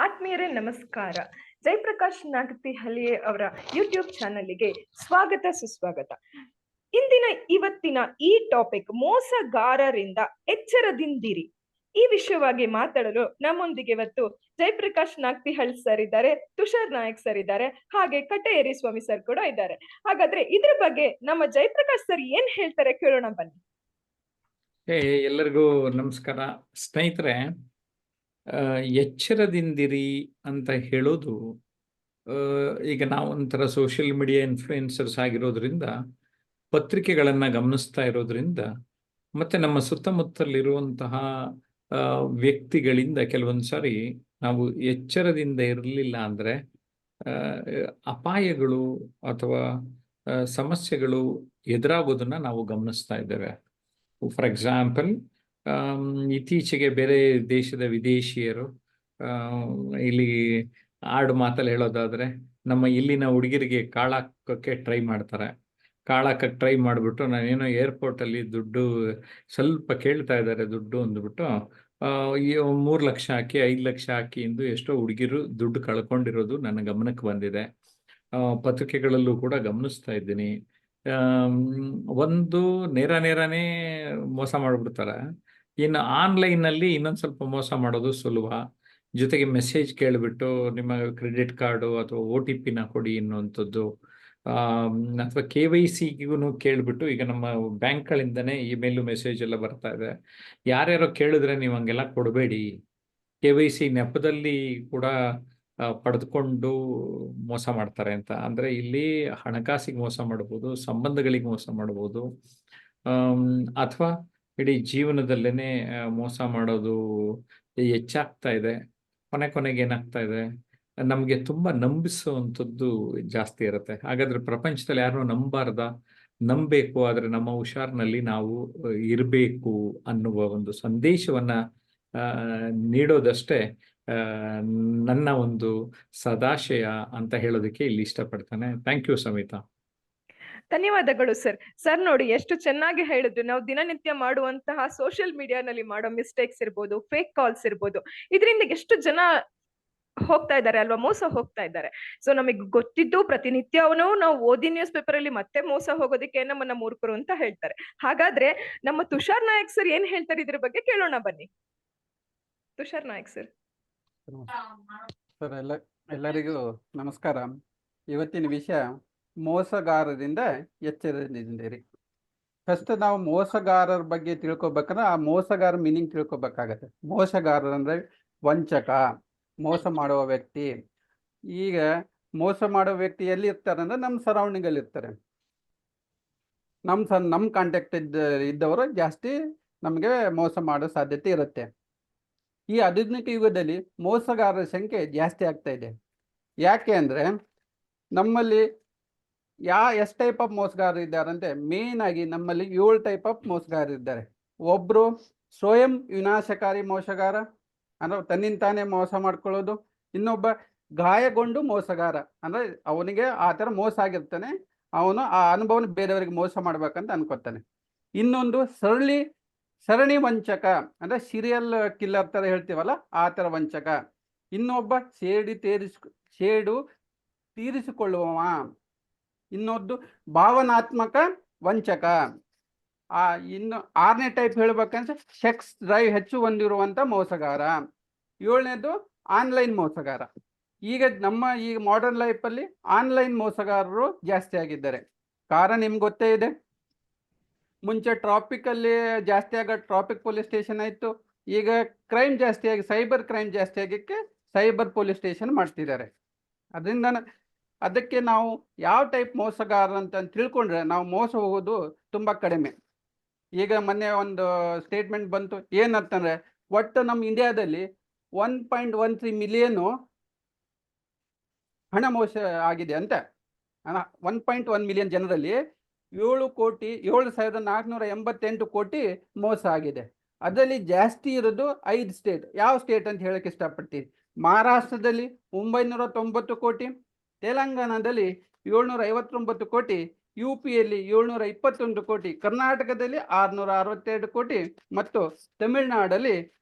ಆತ್ಮೀಯರೇ ನಮಸ್ಕಾರ. ಜಯಪ್ರಕಾಶ್ ನಾಗತಿಹಳ್ಳಿ ಅವರ ಯೂಟ್ಯೂಬ್ ಚಾನಲ್ಗೆ ಸ್ವಾಗತ ಸುಸ್ವಾಗತ. ಇವತ್ತಿನ ಈ ಟಾಪಿಕ್ ಮೋಸಗಾರರಿಂದ ಎಚ್ಚರದಿಂದಿರಿ. ಈ ವಿಷಯವಾಗಿ ಮಾತಾಡಲು ನಮ್ಮೊಂದಿಗೆ ಇವತ್ತು ಜಯಪ್ರಕಾಶ್ ನಾಗ್ತಿಹಳ್ಳಿ ಸರ್ ಇದ್ದಾರೆ, ತುಷಾರ್ ನಾಯಕ್ ಸರ್ ಇದ್ದಾರೆ, ಹಾಗೆ ಕಟ್ಟೇರಿ ಸ್ವಾಮಿ ಸರ್ ಕೂಡ ಇದ್ದಾರೆ. ಹಾಗಾದ್ರೆ ಇದ್ರ ಬಗ್ಗೆ ನಮ್ಮ ಜಯಪ್ರಕಾಶ್ ಸರ್ ಏನ್ ಹೇಳ್ತಾರೆ ಕೇಳೋಣ ಬನ್ನಿ. ಎಲ್ಲರಿಗೂ ನಮಸ್ಕಾರ ಸ್ನೇಹಿತರೆ. ಎಚ್ಚರದಿಂದಿರಿ ಅಂತ ಹೇಳೋದು, ಈಗ ನಾವು ಒಂಥರ ಸೋಷಿಯಲ್ ಮೀಡಿಯಾ ಇನ್ಫ್ಲೂಯೆನ್ಸರ್ಸ್ ಆಗಿರೋದ್ರಿಂದ, ಪತ್ರಿಕೆಗಳನ್ನು ಗಮನಿಸ್ತಾ ಇರೋದ್ರಿಂದ, ಮತ್ತೆ ನಮ್ಮ ಸುತ್ತಮುತ್ತಲಿರುವಂತಹ ವ್ಯಕ್ತಿಗಳಿಂದ ಕೆಲವೊಂದು ಸಾರಿ ನಾವು ಎಚ್ಚರದಿಂದ ಇರಲಿಲ್ಲ ಅಂದರೆ ಅಪಾಯಗಳು ಅಥವಾ ಸಮಸ್ಯೆಗಳು ಎದುರಾಗೋದನ್ನ ನಾವು ಗಮನಿಸ್ತಾ ಇದ್ದೇವೆ. ಫಾರ್ ಎಕ್ಸಾಂಪಲ್, ಇತ್ತೀಚೆಗೆ ಬೇರೆ ದೇಶದ ವಿದೇಶಿಯರು ಇಲ್ಲಿ ಆಡು ಮಾತಲ್ಲಿ ಹೇಳೋದಾದ್ರೆ, ನಮ್ಮ ಇಲ್ಲಿನ ಹುಡುಗಿರಿಗೆ ಕಾಳಾಕಕ್ಕೆ ಟ್ರೈ ಮಾಡ್ತಾರೆ. ಕಾಳಾಕಕ್ಕೆ ಟ್ರೈ ಮಾಡಿಬಿಟ್ಟು ನಾನೇನೋ ಏರ್ಪೋರ್ಟಲ್ಲಿ ದುಡ್ಡು ಸ್ವಲ್ಪ ಕೇಳ್ತಾ ಇದ್ದಾರೆ ದುಡ್ಡು ಅಂದ್ಬಿಟ್ಟು 3 ಲಕ್ಷ ಹಾಕಿ 5 ಲಕ್ಷ ಹಾಕಿ ಎಂದು ಎಷ್ಟೋ ಹುಡುಗಿರು ದುಡ್ಡು ಕಳ್ಕೊಂಡಿರೋದು ನನ್ನ ಗಮನಕ್ಕೆ ಬಂದಿದೆ. ಪತ್ರಿಕೆಗಳಲ್ಲೂ ಕೂಡ ಗಮನಿಸ್ತಾ ಇದ್ದೀನಿ. ಒಂದು ನೇರನೇ ಮೋಸ ಮಾಡಿಬಿಡ್ತಾರೆ. ಇನ್ನು ಆನ್ಲೈನಲ್ಲಿ ಇನ್ನೊಂದು ಸ್ವಲ್ಪ ಮೋಸ ಮಾಡೋದು ಸುಲಭ. ಜೊತೆಗೆ ಮೆಸೇಜ್ ಕೇಳಿಬಿಟ್ಟು ನಿಮ್ಮ ಕ್ರೆಡಿಟ್ ಕಾರ್ಡು ಅಥವಾ OTP ಕೊಡಿ ಅನ್ನುವಂಥದ್ದು, ಅಥವಾ KYCಗೂ ಕೇಳಿಬಿಟ್ಟು, ಈಗ ನಮ್ಮ ಬ್ಯಾಂಕ್ಗಳಿಂದನೇ ಇಮೇಲು ಮೆಸೇಜ್ ಎಲ್ಲ ಬರ್ತಾ ಇದೆ. ಯಾರ್ಯಾರೋ ಕೇಳಿದ್ರೆ ನೀವು ಹಂಗೆಲ್ಲ ಕೊಡಬೇಡಿ. KYC ನೆಪದಲ್ಲಿ ಕೂಡ ಪಡೆದುಕೊಂಡು ಮೋಸ ಮಾಡ್ತಾರೆ ಅಂತ. ಅಂದರೆ ಇಲ್ಲಿ ಹಣಕಾಸಿಗೆ ಮೋಸ ಮಾಡ್ಬೋದು, ಸಂಬಂಧಗಳಿಗೆ ಮೋಸ ಮಾಡ್ಬೋದು, ಅಥವಾ ಇಡೀ ಜೀವನದಲ್ಲೇನೆ ಮೋಸ ಮಾಡೋದು ಹೆಚ್ಚಾಗ್ತಾ ಇದೆ. ಕೊನೆಗೆ ಏನಾಗ್ತಾ ಇದೆ, ನಮಗೆ ತುಂಬ ನಂಬಿಸುವಂಥದ್ದು ಜಾಸ್ತಿ ಇರುತ್ತೆ. ಹಾಗಾದ್ರೆ ಪ್ರಪಂಚದಲ್ಲಿ ಯಾರನ್ನೂ ನಂಬಬೇಕು, ಆದರೆ ನಮ್ಮ ಹುಷಾರಿನಲ್ಲಿ ನಾವು ಇರಬೇಕು ಅನ್ನುವ ಒಂದು ಸಂದೇಶವನ್ನ ನೀಡೋದಷ್ಟೇ ನನ್ನ ಒಂದು ಸದಾಶಯ ಅಂತ ಹೇಳೋದಕ್ಕೆ ಇಲ್ಲಿ ಇಷ್ಟಪಡ್ತಾನೆ. Thank you Samita. ಧನ್ಯವಾದಗಳು ಸರ್. ಸರ್ ನೋಡಿ ಎಷ್ಟು ಚೆನ್ನಾಗಿ ಹೇಳಿದ್ರು. ನಾವು ದಿನನಿತ್ಯ ಮಾಡುವಂತಹ ಸೋಷಿಯಲ್ ಮೀಡಿಯಾನಲ್ಲಿ ಮಾಡೋ ಮಿಸ್ಟೇಕ್ಸ್ ಇರ್ಬೋದು, ಫೇಕ್ ಕಾಲ್ಸ್ ಇರ್ಬೋದು, ಇದರಿಂದ ಎಷ್ಟು ಜನ ಹೋಗ್ತಾ ಇದ್ದಾರೆ ಅಲ್ವಾ, ಮೋಸ ಹೋಗ್ತಾ ಇದ್ದಾರೆ. ಸೊ ನಮಗೆ ಗೊತ್ತಿದ್ದು ಪ್ರತಿನಿತ್ಯವೂ ನಾವು ಓದಿ ನ್ಯೂಸ್ ಪೇಪರ್ ಅಲ್ಲಿ ಮತ್ತೆ ಮೋಸ ಹೋಗೋದಕ್ಕೆ ನಮ್ಮನ್ನ ಮೂರ್ಖರು ಅಂತ ಹೇಳ್ತಾರೆ. ಹಾಗಾದ್ರೆ ನಮ್ಮ ತುಷಾರ್ ನಾಯಕ್ ಸರ್ ಏನ್ ಹೇಳ್ತಾರೆ ಇದ್ರ ಬಗ್ಗೆ ಕೇಳೋಣ ಬನ್ನಿ. ತುಷಾರ್ ನಾಯಕ್ ಸರ್. ಸರ್, ಎಲ್ಲರಿಗೂ ನಮಸ್ಕಾರ. ಇವತ್ತಿನ ವಿಷಯ ಮೋಸಗಾರರಿಂದ ಎಚ್ಚರದಿಂದಿರಿ. ಫಸ್ಟ್ ನಾವು ಮೋಸಗಾರರ ಬಗ್ಗೆ ತಿಳ್ಕೊಬೇಕಂದ್ರೆ ಆ ಮೋಸಗಾರ ಮೀನಿಂಗ್ ತಿಳ್ಕೊಬೇಕಾಗತ್ತೆ. ಮೋಸಗಾರರು ಅಂದ್ರೆ ವಂಚಕ, ಮೋಸ ಮಾಡುವ ವ್ಯಕ್ತಿ. ಈಗ ಮೋಸ ಮಾಡೋ ವ್ಯಕ್ತಿ ಎಲ್ಲಿ ಇರ್ತಾರೆ ಅಂದ್ರೆ ನಮ್ಮ ಸರೌಂಡಿಂಗ್ ಅಲ್ಲಿ ಇರ್ತಾರೆ. ನಮ್ಮ ಕಾಂಟ್ಯಾಕ್ಟ್ ಇದ್ದವರು ಜಾಸ್ತಿ ನಮಗೆ ಮೋಸ ಮಾಡೋ ಸಾಧ್ಯತೆ ಇರುತ್ತೆ. ಈ ಆಧುನಿಕ ಯುಗದಲ್ಲಿ ಮೋಸಗಾರರ ಸಂಖ್ಯೆ ಜಾಸ್ತಿ ಆಗ್ತಾ ಇದೆ. ಯಾಕೆ ಅಂದ್ರೆ ನಮ್ಮಲ್ಲಿ ಎಷ್ಟು ಟೈಪ್ ಆಫ್ ಮೋಸಗಾರರು ಇದ್ದಾರೆ ಅಂದ್ರೆ, ಮೇನ್ ಆಗಿ ನಮ್ಮಲ್ಲಿ 7 ಟೈಪ್ ಆಫ್ ಮೋಸಗಾರರು ಇದ್ದಾರೆ. ಒಬ್ರು ಸ್ವಯಂ ವಿನಾಶಕಾರಿ ಮೋಸಗಾರ, ಅಂದ್ರೆ ತನ್ನಿಂದ ತಾನೇ ಮೋಸ ಮಾಡ್ಕೊಳ್ಳೋದು. ಇನ್ನೊಬ್ಬ ಗಾಯಗೊಂಡು ಮೋಸಗಾರ, ಅಂದ್ರೆ ಅವನಿಗೆ ಆ ಥರ ಮೋಸ ಆಗಿರ್ತಾನೆ, ಅವನು ಆ ಅನುಭವನ ಬೇರೆಯವರಿಗೆ ಮೋಸ ಮಾಡ್ಬೇಕಂತ ಅನ್ಕೋತಾನೆ. ಇನ್ನೊಂದು ಸರಣಿ ವಂಚಕ, ಅಂದ್ರೆ ಸೀರಿಯಲ್ ಕಿಲ್ಲರ್ ಥರ ಹೇಳ್ತೀವಲ್ಲ, ಆ ಥರ ವಂಚಕ. ಇನ್ನೊಬ್ಬ ಸೇಡು ತೀರಿಸಿಕೊಳ್ಳುವವ. ಇನ್ನೊಂದು ಭಾವನಾತ್ಮಕ ವಂಚಕ. ಇನ್ನು 6ನೇ ಟೈಪ್ ಹೇಳ್ಬೇಕಂದ್ರೆ ಸೆಕ್ಸ್ ಡ್ರೈವ್ ಹೆಚ್ಚು ಹೊಂದಿರುವಂಥ ಮೋಸಗಾರ. 7ನೇದು ಆನ್ಲೈನ್ ಮೋಸಗಾರ. ಈಗ ಮಾಡರ್ನ್ ಲೈಫಲ್ಲಿ ಆನ್ಲೈನ್ ಮೋಸಗಾರರು ಜಾಸ್ತಿ ಆಗಿದ್ದಾರೆ. ಕಾರಣ ನಿಮ್ಗೆ ಗೊತ್ತೇ ಇದೆ. ಮುಂಚೆ ಟ್ರಾಫಿಕಲ್ಲಿ ಜಾಸ್ತಿ ಆಗೋ ಟ್ರಾಫಿಕ್ ಪೊಲೀಸ್ ಸ್ಟೇಷನ್ ಆಯಿತು. ಈಗ ಕ್ರೈಮ್ ಜಾಸ್ತಿ ಆಗಿ ಸೈಬರ್ ಕ್ರೈಮ್ ಜಾಸ್ತಿ ಆಗಿಕ್ಕೆ ಸೈಬರ್ ಪೊಲೀಸ್ ಸ್ಟೇಷನ್ ಮಾಡ್ತಿದ್ದಾರೆ. ಅದಕ್ಕೆ ನಾವು ಯಾವ ಟೈಪ್ ಮೋಸಗಾರ ಅಂತ ತಿಳ್ಕೊಂಡ್ರೆ ನಾವು ಮೋಸ ಹೋಗೋದು ತುಂಬ ಕಡಿಮೆ. ಈಗ ಮೊನ್ನೆ ಒಂದು ಸ್ಟೇಟ್ಮೆಂಟ್ ಬಂತು, ಏನಂತಂದ್ರೆ ಒಟ್ಟು ನಮ್ಮ ಇಂಡಿಯಾದಲ್ಲಿ 1.13 ಮಿಲಿಯನ್ ಹಣ ಮೋಸ ಆಗಿದೆ ಅಂತ. 1.1 ಮಿಲಿಯನ್ ಜನರಲ್ಲಿ 7,488 ಕೋಟಿ ಮೋಸ ಆಗಿದೆ. ಅದರಲ್ಲಿ ಜಾಸ್ತಿ ಇರೋದು 5 ಸ್ಟೇಟ್. ಯಾವ ಸ್ಟೇಟ್ ಅಂತ ಹೇಳಕ್ಕೆ ಇಷ್ಟಪಡ್ತೀನಿ. ಮಹಾರಾಷ್ಟ್ರದಲ್ಲಿ 990 ಕೋಟಿ, ತೆಲಂಗಾಣದಲ್ಲಿ 759 ಕೋಟಿ, UPಯಲ್ಲಿ 721 ಕೋಟಿ, ಕರ್ನಾಟಕದಲ್ಲಿ 662 ಕೋಟಿ ಮತ್ತು ತಮಿಳುನಾಡಲ್ಲಿ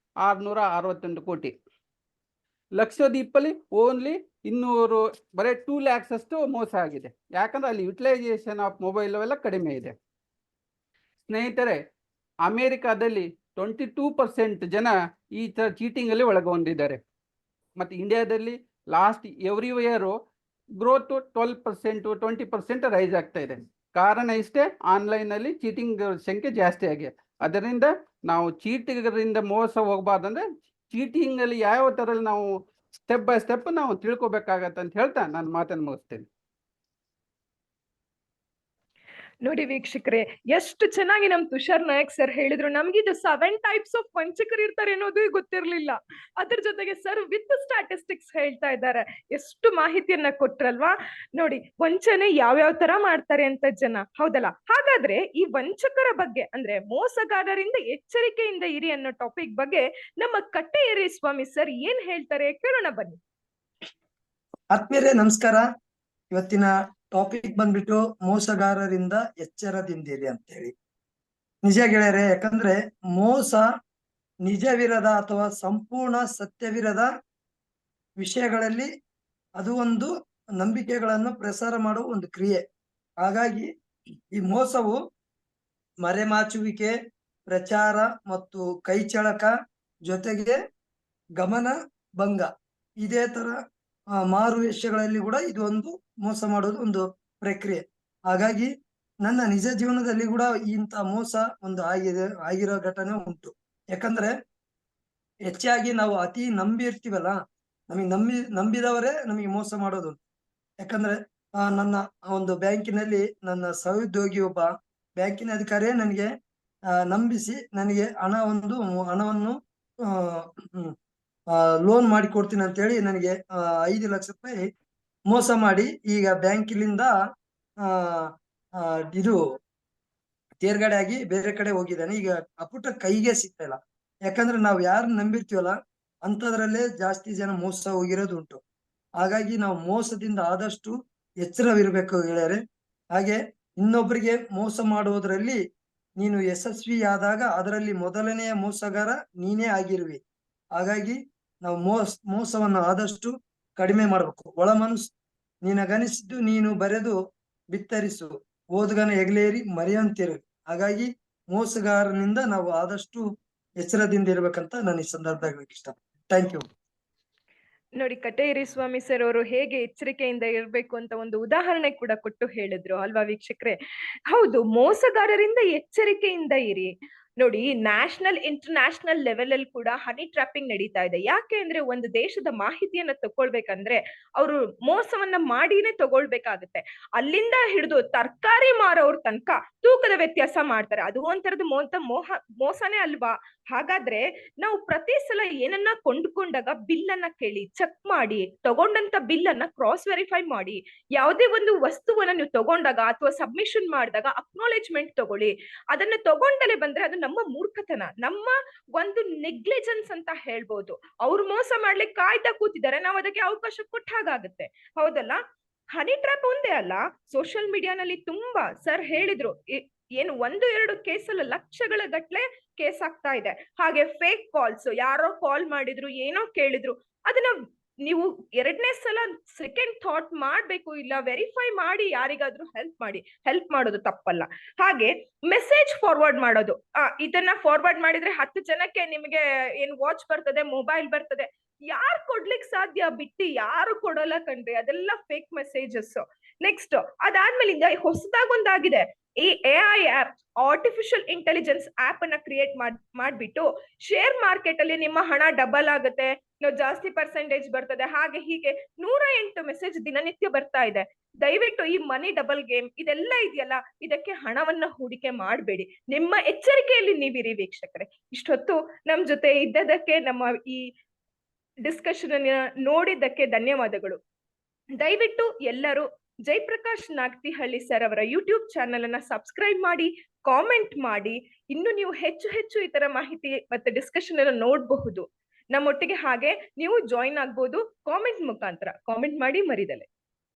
661 ಕೋಟಿ. ಲಕ್ಷದ್ವೀಪಲ್ಲಿ ಓನ್ಲಿ 200 ಬರೀ 2 lakhs ಅಷ್ಟು ಮೋಸ ಆಗಿದೆ. ಯಾಕಂದ್ರೆ ಅಲ್ಲಿ ಯುಟಿಲೈಸೇಷನ್ ಆಫ್ ಮೊಬೈಲ್ ಅವೆಲ್ಲ ಕಡಿಮೆ ಇದೆ. ಸ್ನೇಹಿತರೆ, ಅಮೇರಿಕಾದಲ್ಲಿ 22% ಜನ ಈ ಥರ ಚೀಟಿಂಗಲ್ಲಿ ಒಳಗೊಂಡಿದ್ದಾರೆ. ಮತ್ತು ಇಂಡಿಯಾದಲ್ಲಿ last every year growth 12% 20% rise ಆಗ್ತಾ ಇದೆ. ಕಾರಣ ಇಷ್ಟೇ, ಆನ್ಲೈನಲ್ಲಿ ಚೀಟಿಂಗ್ ಸಂಖ್ಯೆ ಜಾಸ್ತಿ ಆಗಿದೆ. ಅದರಿಂದ ನಾವು ಚೀಟಿಗರಿಂದ ಮೋಸ ಹೋಗಬಾರ್ದಂದ್ರೆ ಚೀಟಿಂಗಲ್ಲಿ ಯಾವ ಥರ ನಾವು ಸ್ಟೆಪ್ ಬೈ ಸ್ಟೆಪ್ ನಾವು ತಿಳ್ಕೊಬೇಕಾಗತ್ತೆ ಅಂತ ಹೇಳ್ತಾ ನಾನು ಮಾತನ್ನು ಮುಗಿಸ್ತೇನೆ. ನೋಡಿ ವೀಕ್ಷಕರೇ, ಎಷ್ಟು ಚೆನ್ನಾಗಿ ನಮ್ ತುಷಾರ್ ನಾಯಕ್ ಸರ್ ಹೇಳಿದ್ರು. ನಮ್ಗಿದು 7 types ಆಫ್ ವಂಚಕರು ಇರ್ತಾರೆ ಅನ್ನೋದು ಗೊತ್ತಿರ್ಲಿಲ್ಲ. ಅದ್ರ ಜೊತೆಗೆ ಸರ್ ವಿತ್ ಸ್ಟಾಟಿಸ್ಟಿಕ್ಸ್ ಹೇಳ್ತಾ ಇದ್ದಾರೆ. ಎಷ್ಟು ಮಾಹಿತಿಯನ್ನ ಕೊಟ್ರಲ್ವಾ. ನೋಡಿ, ವಂಚನೆ ಯಾವ್ಯಾವ ತರ ಮಾಡ್ತಾರೆ ಅಂತ ಜನ, ಹೌದಲ್ಲ. ಹಾಗಾದ್ರೆ ಈ ವಂಚಕರ ಬಗ್ಗೆ ಅಂದ್ರೆ ಮೋಸಗಾರರಿಂದ ಎಚ್ಚರಿಕೆಯಿಂದ ಇರಿ ಅನ್ನೋ ಟಾಪಿಕ್ ಬಗ್ಗೆ ನಮ್ಮ ಕಟ್ಟೆಯರಿ ಸ್ವಾಮಿ ಸರ್ ಏನ್ ಹೇಳ್ತಾರೆ ಕೇಳೋಣ ಬನ್ನಿ. ಆತ್ಮೀಯರೇ ನಮಸ್ಕಾರ. ಇವತ್ತಿನ ಟಾಪಿಕ್ ಬಂದ್ಬಿಟ್ಟು ಮೋಸಗಾರರಿಂದ ಎಚ್ಚರದಿಂದಿರಿ ಅಂತ ಹೇಳಿ. ನಿಜ ಗೆಳೆಯರೆ, ಯಾಕಂದ್ರೆ ಮೋಸ ನಿಜವಿರದ ಅಥವಾ ಸಂಪೂರ್ಣ ಸತ್ಯವಿರದ ವಿಷಯಗಳಲ್ಲಿ ಅದು ಒಂದು ನಂಬಿಕೆಗಳನ್ನು ಪ್ರಸಾರ ಮಾಡುವ ಒಂದು ಕ್ರಿಯೆ. ಹಾಗಾಗಿ ಈ ಮೋಸವು ಮರೆಮಾಚುವಿಕೆ, ಪ್ರಚಾರ ಮತ್ತು ಕೈಚಳಕ ಜೊತೆಗೆ ಗಮನ ಭಂಗ, ಇದೇ ತರ ಮಾರು ವೇಷಗಳಲ್ಲಿ ಕೂಡ ಇದು ಒಂದು ಮೋಸ ಮಾಡೋದು ಒಂದು ಪ್ರಕ್ರಿಯೆ. ಹಾಗಾಗಿ ನನ್ನ ನಿಜ ಜೀವನದಲ್ಲಿ ಕೂಡ ಇಂಥ ಮೋಸ ಒಂದು ಆಗಿರೋ ಘಟನೆ ಉಂಟು. ಯಾಕಂದ್ರೆ ಹೆಚ್ಚಾಗಿ ನಾವು ಅತಿ ನಂಬಿರ್ತೀವಲ್ಲ, ನಮಗೆ ನಂಬಿದವರೇ ನಮಗೆ ಮೋಸ ಮಾಡೋದು. ಯಾಕಂದ್ರೆ ನನ್ನ ಒಂದು ಬ್ಯಾಂಕಿನಲ್ಲಿ ನನ್ನ ಸಹೋದ್ಯೋಗಿ ಒಬ್ಬ ಬ್ಯಾಂಕಿನ ಅಧಿಕಾರಿಯೇ ನನಗೆ ನಂಬಿಸಿ ನನಗೆ ಹಣವನ್ನು ಲೋನ್ ಮಾಡಿ ಕೊಡ್ತೀನಿ ಅಂತ ಹೇಳಿ ನನಗೆ 5 ಲಕ್ಷ ರೂಪಾಯಿ ಮೋಸ ಮಾಡಿ ಈಗ ಬ್ಯಾಂಕಿನಿಂದ ಇದು ತೇರ್ಗಡೆ ಆಗಿ ಬೇರೆ ಕಡೆ ಹೋಗಿದ್ದಾನೆ. ಈಗ ಅಪುಟ ಕೈಗೆ ಸಿಗ್ತಾ ಇಲ್ಲ. ಯಾಕಂದ್ರೆ ನಾವು ಯಾರು ನಂಬಿರ್ತೀವಲ್ಲ ಅಂತದ್ರಲ್ಲೇ ಜಾಸ್ತಿ ಜನ ಮೋಸ ಹೋಗಿರೋದು ಉಂಟು. ಹಾಗಾಗಿ ನಾವು ಮೋಸದಿಂದ ಆದಷ್ಟು ಎಚ್ಚರವಿರ್ಬೇಕು ಗೆಳೆಯರೆ. ಹಾಗೆ ಇನ್ನೊಬ್ಬರಿಗೆ ಮೋಸ ಮಾಡುವುದರಲ್ಲಿ ನೀನು ಯಶಸ್ವಿಯಾದಾಗ ಅದರಲ್ಲಿ ಮೊದಲನೆಯ ಮೋಸಗಾರ ನೀನೇ ಆಗಿರುವಿ. ಹಾಗಾಗಿ ನಾವು ಮೋಸವನ್ನು ಆದಷ್ಟು ಕಡಿಮೆ ಮಾಡ್ಬೇಕು. ಒಳ ಮನಸ್ಸು ನೀನಗನಿಸಿದ್ದು ನೀನು ಬರೆದು ಬಿತ್ತರಿಸು, ಓದುಗನ ಹೆಗಲೇರಿ ಮರೆಯಂತಿರು. ಹಾಗಾಗಿ ಮೋಸಗಾರನಿಂದ ನಾವು ಆದಷ್ಟು ಎಚ್ಚರದಿಂದ ಇರ್ಬೇಕಂತ ನಾನು ಈ ಸಂದರ್ಭದಲ್ಲಿ ಇಷ್ಟ. Thank you. ನೋಡಿ, ಕಟ್ಟೇರಿ ಸ್ವಾಮಿ ಸರ್ ಅವರು ಹೇಗೆ ಎಚ್ಚರಿಕೆಯಿಂದ ಇರ್ಬೇಕು ಅಂತ ಒಂದು ಉದಾಹರಣೆ ಕೂಡ ಕೊಟ್ಟು ಹೇಳಿದ್ರು ಅಲ್ವಾ ವೀಕ್ಷಕರೇ. ಹೌದು, ಮೋಸಗಾರರಿಂದ ಎಚ್ಚರಿಕೆಯಿಂದ ಇರಿ. ನೋಡಿ, ನ್ಯಾಷನಲ್ ಇಂಟರ್ನ್ಯಾಷನಲ್ ಲೆವೆಲ್ ಅಲ್ಲಿ ಕೂಡ ಹನಿ ಟ್ರಾಪಿಂಗ್ ನಡೀತಾ ಇದೆ. ಯಾಕೆ ಅಂದ್ರೆ ಒಂದು ದೇಶದ ಮಾಹಿತಿಯನ್ನ ತಗೊಳ್ಬೇಕಂದ್ರೆ ಅವರು ಮೋಸವನ್ನ ಮಾಡಿನೇ ತಗೊಳ್ಬೇಕಾಗತ್ತೆ. ಅಲ್ಲಿಂದ ಹಿಡಿದು ತರಕಾರಿ ಮಾರೋರ್ ತನಕ ತೂಕದ ವ್ಯತ್ಯಾಸ ಮಾಡ್ತಾರೆ. ಅದು ಒಂಥರದ ಮೋಸನೇ ಅಲ್ವಾ. ಹಾಗಾದ್ರೆ ನಾವು ಪ್ರತಿ ಸಲ ಏನನ್ನ ಕೊಂಡ್ಕೊಂಡಾಗ ಬಿಲ್ ಅನ್ನ ಕೇಳಿ, ಚೆಕ್ ಮಾಡಿ, ತಗೊಂಡಂತ ಬಿಲ್ ಅನ್ನ ಕ್ರಾಸ್ ವೆರಿಫೈ ಮಾಡಿ. ಯಾವುದೇ ಒಂದು ವಸ್ತುವನ್ನ ನೀವು ತಗೊಂಡಾಗ ಅಥವಾ ಸಬ್ಮಿಷನ್ ಮಾಡಿದಾಗ ಅಕ್ನಾಲೇಜ್ಮೆಂಟ್ ತಗೊಳ್ಳಿ. ಅದನ್ನ ತಗೊಂಡಲೇ ಬಂದ್ರೆ ಅದು ನಮ್ಮ ಮೂರ್ಖತನ, ನಮ್ಮ ಒಂದು ನೆಗ್ಲಿಜೆನ್ಸ್ ಅಂತ ಹೇಳ್ಬೋದು. ಅವ್ರು ಮೋಸ ಮಾಡ್ಲಿಕ್ಕೆ ಕಾಯ್ತಾ ಕೂತಿದ್ದಾರೆ, ನಾವು ಅದಕ್ಕೆ ಅವಕಾಶ ಕೊಟ್ಟ ಹಾಗಾಗುತ್ತೆ, ಹೌದಲ್ಲ. ಹನಿ ಟ್ರ್ಯಾಪ್ ಒಂದೇ ಅಲ್ಲ, ಸೋಷಿಯಲ್ ಮೀಡಿಯಾನಲ್ಲಿ ತುಂಬಾ ಸರ್ ಹೇಳಿದ್ರು, ಏನು 1-2 ಕೇಸಲ್ಲಿ ಲಕ್ಷಗಳ ಗಟ್ಲೆ ಕೇಸ್ ಆಗ್ತಾ ಇದೆ. ಹಾಗೆ ಫೇಕ್ ಕಾಲ್ಸ್, ಯಾರೋ ಕಾಲ್ ಮಾಡಿದ್ರು, ಏನೋ ಕೇಳಿದ್ರು, ಅದನ್ನ ನೀವು 2ನೇ ಸಲ ಸೆಕೆಂಡ್ ಥಾಟ್ ಮಾಡ್ಬೇಕು. ಇಲ್ಲ, ವೆರಿಫೈ ಮಾಡಿ ಯಾರಿಗಾದ್ರೂ ಹೆಲ್ಪ್ ಮಾಡೋದು ತಪ್ಪಲ್ಲ. ಹಾಗೆ ಮೆಸೇಜ್ ಫಾರ್ವರ್ಡ್ ಮಾಡೋದು, ಇದನ್ನ ಫಾರ್ವರ್ಡ್ ಮಾಡಿದ್ರೆ 10 ಜನಕ್ಕೆ ನಿಮಗೆ ಏನ್ ವಾಚ್ ಬರ್ತದೆ, ಮೊಬೈಲ್ ಬರ್ತದೆ. ಯಾರು ಕೊಡ್ಲಿಕ್ ಸಾಧ್ಯ? ಬಿಟ್ಟು ಯಾರು ಕೊಡಲ್ಲ ಕಣ್ರಿ, ಅದೆಲ್ಲ ಫೇಕ್ ಮೆಸೇಜಸ್. ನೆಕ್ಸ್ಟ್ ಅದಾದ್ಮೇಲಿಂದ ಹೊಸದಾಗೊಂದಾಗಿದೆ, ಈ AI app, artificial intelligence app ಅನ್ನ ಕ್ರಿಯೇಟ್ ಮಾಡ್ಬಿಟ್ಟು ಶೇರ್ ಮಾರ್ಕೆಟ್ ಅಲ್ಲಿ ನಿಮ್ಮ ಹಣ ಡಬಲ್ ಆಗುತ್ತೆ, ಜಾಸ್ತಿ ಪರ್ಸೆಂಟೇಜ್ ಬರ್ತದೆ, ಹಾಗೆ ಹೀಗೆ 108 ಮೆಸೇಜ್ ದಿನನಿತ್ಯ ಬರ್ತಾ ಇದೆ. ದಯವಿಟ್ಟು ಈ ಮನಿ ಡಬಲ್ ಗೇಮ್ ಇದೆಲ್ಲ ಇದೆಯಲ್ಲ, ಇದಕ್ಕೆ ಹಣವನ್ನ ಹೂಡಿಕೆ ಮಾಡಬೇಡಿ. ನಿಮ್ಮ ಎಚ್ಚರಿಕೆಯಲ್ಲಿ ನೀವಿರಿ ವೀಕ್ಷಕರೇ. ಇಷ್ಟೊತ್ತು ನಮ್ ಜೊತೆ ಇದ್ದದಕ್ಕೆ, ನಮ್ಮ ಈ ಡಿಸ್ಕಷನ್ ಅನ್ನ ನೋಡಿದ್ದಕ್ಕೆ ಧನ್ಯವಾದಗಳು. ದಯವಿಟ್ಟು ಎಲ್ಲರೂ ಜಯಪ್ರಕಾಶ್ ನಾಗ್ತಿಹಳ್ಳಿ ಸರ್ ಅವರ ಯೂಟ್ಯೂಬ್ ಚಾನೆಲ್ ಅನ್ನ ಸಬ್ಸ್ಕ್ರೈಬ್ ಮಾಡಿ, ಕಾಮೆಂಟ್ ಮಾಡಿ. ಇನ್ನು ನೀವು ಹೆಚ್ಚು ಈ ತರ ಮಾಹಿತಿ ಮತ್ತೆ ಡಿಸ್ಕಷನ್ ಅನ್ನ ನೋಡಬಹುದು ನಮ್ಮೊಟ್ಟಿಗೆ. ಹಾಗೆ ನೀವು ಜಾಯಿನ್ ಆಗ್ಬೋದು ಕಾಮೆಂಟ್ ಮುಖಾಂತರ. ಕಾಮೆಂಟ್ ಮಾಡಿ ಮರಿದಲೆ.